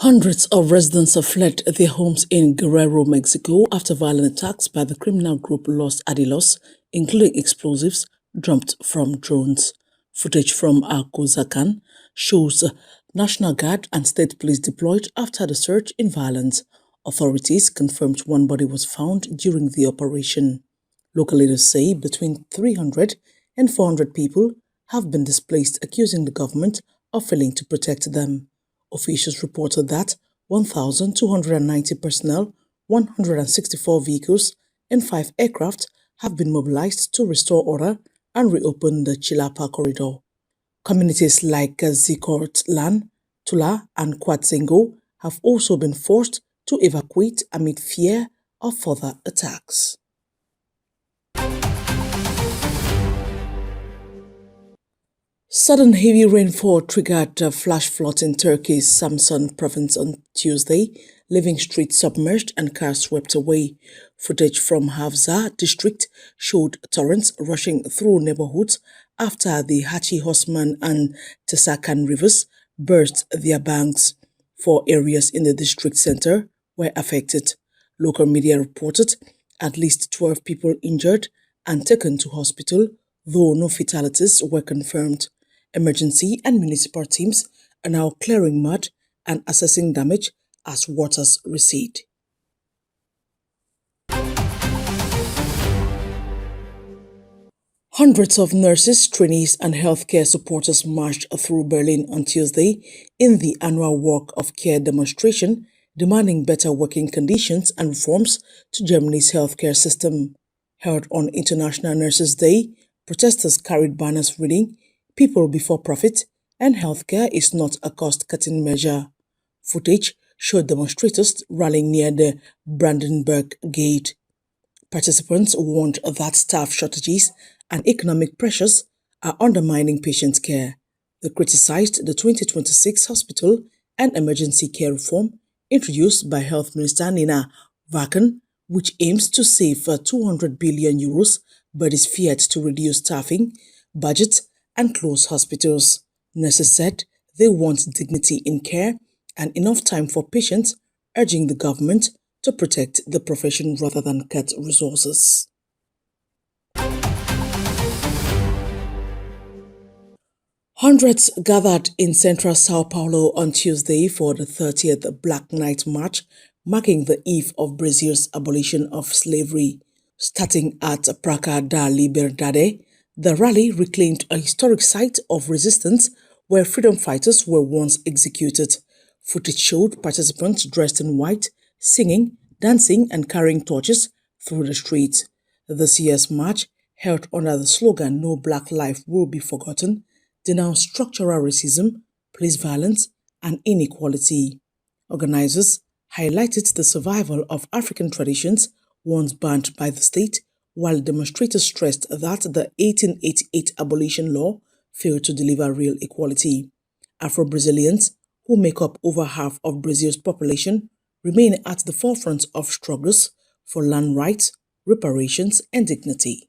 Hundreds of residents have fled their homes in Guerrero, Mexico after violent attacks by the criminal group Los Adelos, including explosives dropped from drones. Footage from Acozacan shows National Guard and state police deployed after the surge in violence. Authorities confirmed one body was found during the operation. Local leaders say between 300 and 400 people have been displaced, accusing the government of failing to protect them. Officials reported that 1,290 personnel, 164 vehicles, and 5 aircraft have been mobilized to restore order and reopen the Chilapa corridor. Communities like Zikortlan, Tula, and Kwatsengo have also been forced to evacuate amid fear of further attacks. Sudden heavy rainfall triggered flash floods in Turkey's Samson province on Tuesday, leaving streets submerged and cars swept away. Footage from Hafsa district showed torrents rushing through neighborhoods after the Hachi Osman and Tesakan rivers burst their banks. 4 areas in the district center were affected. Local media reported at least 12 people injured and taken to hospital, though no fatalities were confirmed. Emergency and municipal teams are now clearing mud and assessing damage as waters recede. Hundreds of nurses, trainees, and healthcare supporters marched through Berlin on Tuesday in the annual Walk of Care demonstration, demanding better working conditions and reforms to Germany's healthcare system. Held on International Nurses Day, protesters carried banners reading, "People before profit," and "Healthcare is not a cost-cutting measure." Footage showed demonstrators rallying near the Brandenburg Gate. Participants warned that staff shortages and economic pressures are undermining patient care. They criticized the 2026 hospital and emergency care reform introduced by Health Minister Nina Vaken, which aims to save €200 billion but is feared to reduce staffing, budgets, and close hospitals. Nurses said they want dignity in care and enough time for patients, urging the government to protect the profession rather than cut resources. Hundreds gathered in central São Paulo on Tuesday for the 30th Black Night March, marking the eve of Brazil's abolition of slavery. Starting at Praça da Liberdade, the rally reclaimed a historic site of resistance where freedom fighters were once executed. Footage showed participants dressed in white, singing, dancing, and carrying torches through the streets. This year's march, held under the slogan "No Black Life Will Be Forgotten," denounced structural racism, police violence, and inequality. Organizers highlighted the survival of African traditions once banned by the state, while demonstrators stressed that the 1888 abolition law failed to deliver real equality. Afro-Brazilians, who make up over half of Brazil's population, remain at the forefront of struggles for land rights, reparations, and dignity.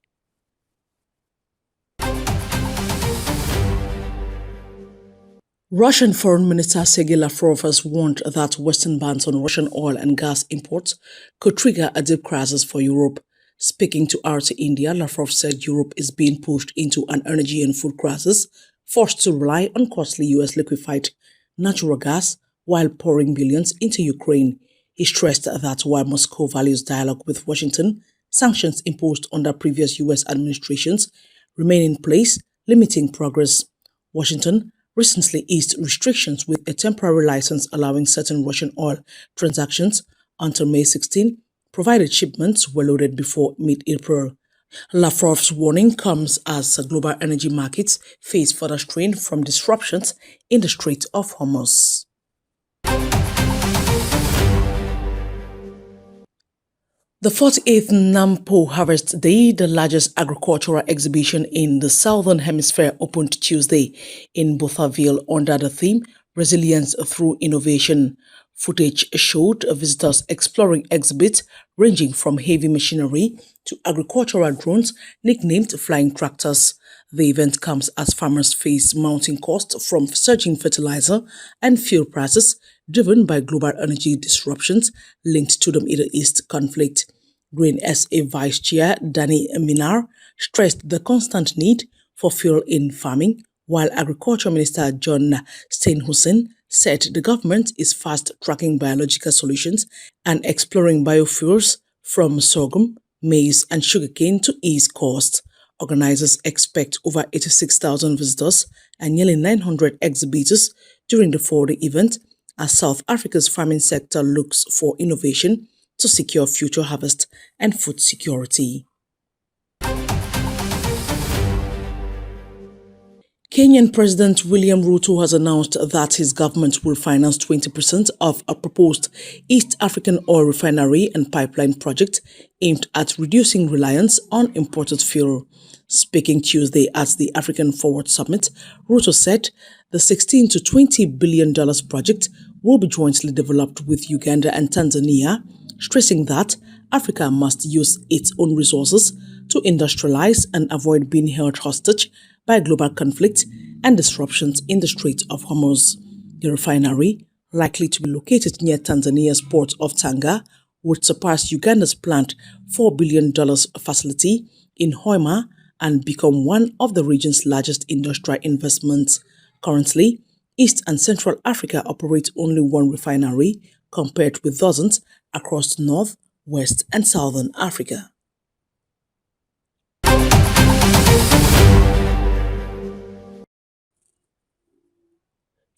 Russian Foreign Minister Sergei Lavrov has warned that Western bans on Russian oil and gas imports could trigger a deep crisis for Europe. Speaking to RT India, Lavrov said Europe is being pushed into an energy and food crisis, forced to rely on costly US liquefied natural gas while pouring billions into Ukraine. He stressed that while Moscow values dialogue with Washington, sanctions imposed under previous US administrations remain in place, limiting progress. Washington recently eased restrictions with a temporary license allowing certain Russian oil transactions until May 16, provided shipments were loaded before mid-April. Lavrov's warning comes as global energy markets face further strain from disruptions in the Strait of Hormuz. The 48th Nampo Harvest Day, the largest agricultural exhibition in the Southern Hemisphere, opened Tuesday in Bothaville under the theme Resilience Through Innovation. Footage showed visitors exploring exhibits ranging from heavy machinery to agricultural drones nicknamed flying tractors. The event comes as farmers face mounting costs from surging fertilizer and fuel prices, driven by global energy disruptions linked to the Middle East conflict. Green SA Vice Chair Danny Minar stressed the constant need for fuel in farming, while Agriculture Minister John Steenhuisen said the government is fast-tracking biological solutions and exploring biofuels from sorghum, maize and sugarcane to ease costs. Organizers expect over 86,000 visitors and nearly 900 exhibitors during the 4-day event as South Africa's farming sector looks for innovation to secure future harvest and food security. Kenyan President William Ruto has announced that his government will finance 20% of a proposed East African oil refinery and pipeline project aimed at reducing reliance on imported fuel. Speaking Tuesday at the African Forward Summit, Ruto said the $16 to $20 billion project will be jointly developed with Uganda and Tanzania, stressing that Africa must use its own resources to industrialize and avoid being held hostage by global conflict and disruptions in the Strait of Hormuz. The refinery, likely to be located near Tanzania's port of Tanga, would surpass Uganda's planned $4 billion facility in Hoima and become one of the region's largest industrial investments. Currently, East and Central Africa operate only one refinery, compared with dozens across North, West and Southern Africa.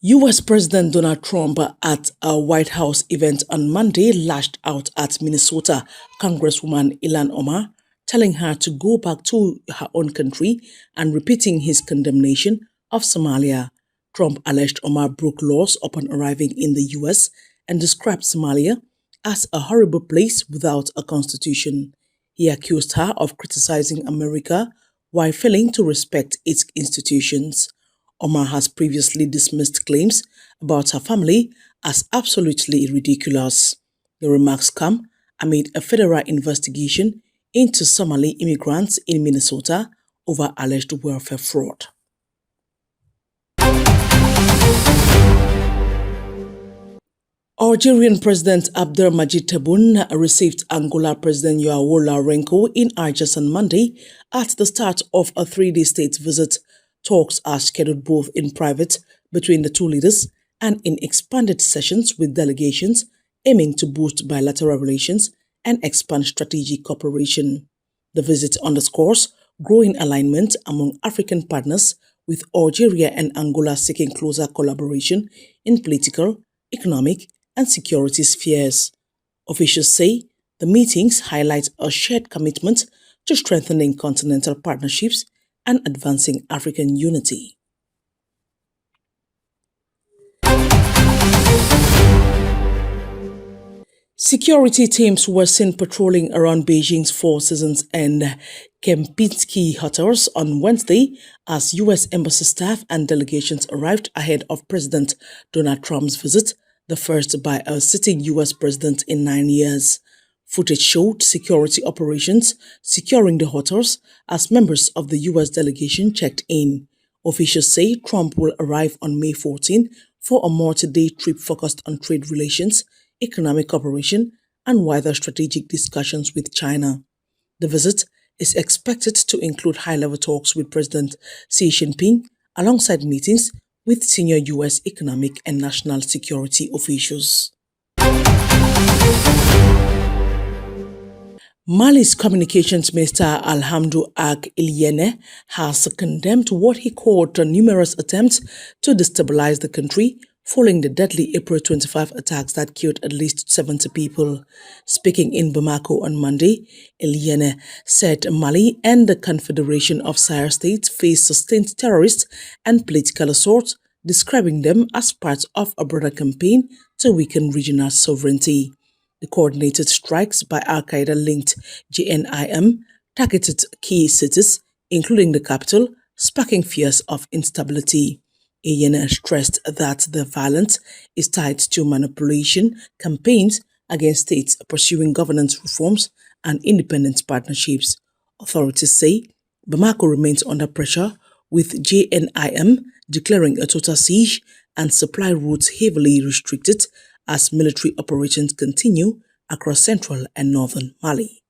U.S. President Donald Trump at a White House event on Monday lashed out at Minnesota Congresswoman Ilhan Omar, telling her to go back to her own country and repeating his condemnation of Somalia. Trump alleged Omar broke laws upon arriving in the U.S. and described Somalia as a horrible place without a constitution. He accused her of criticizing America while failing to respect its institutions. Omar has previously dismissed claims about her family as absolutely ridiculous. The remarks come amid a federal investigation into Somali immigrants in Minnesota over alleged welfare fraud. Algerian President Abdelmadjid Tebboune received Angola President João Lourenço in Algiers on Monday at the start of a 3-day state visit. Talks are scheduled both in private between the two leaders and in expanded sessions with delegations aiming to boost bilateral relations and expand strategic cooperation. The visit underscores growing alignment among African partners, with Algeria and Angola seeking closer collaboration in political, economic, and security spheres. Officials say the meetings highlight a shared commitment to strengthening continental partnerships and advancing African unity. Security teams were seen patrolling around Beijing's Four Seasons and Kempinski hotels on Wednesday as U.S. embassy staff and delegations arrived ahead of President Donald Trump's visit, the first by a sitting U.S. president in 9 years. Footage showed security operations securing the hotels as members of the U.S. delegation checked in. Officials say Trump will arrive on May 14 for a multi-day trip focused on trade relations, economic cooperation, and wider strategic discussions with China. The visit is expected to include high-level talks with President Xi Jinping, alongside meetings with senior U.S. economic and national security officials. Mali's Communications Minister Alhamdou Ag Iliene has condemned what he called numerous attempts to destabilize the country following the deadly April 25 attacks that killed at least 70 people. Speaking in Bamako on Monday, Iliene said Mali and the Confederation of Sahel States face sustained terrorist and political assault, describing them as part of a broader campaign to weaken regional sovereignty. The coordinated strikes by al-Qaeda-linked JNIM targeted key cities, including the capital, sparking fears of instability. Iliene stressed that the violence is tied to manipulation campaigns against states pursuing governance reforms and independent partnerships. Authorities say Bamako remains under pressure, with JNIM declaring a total siege and supply routes heavily restricted as military operations continue across central and northern Mali.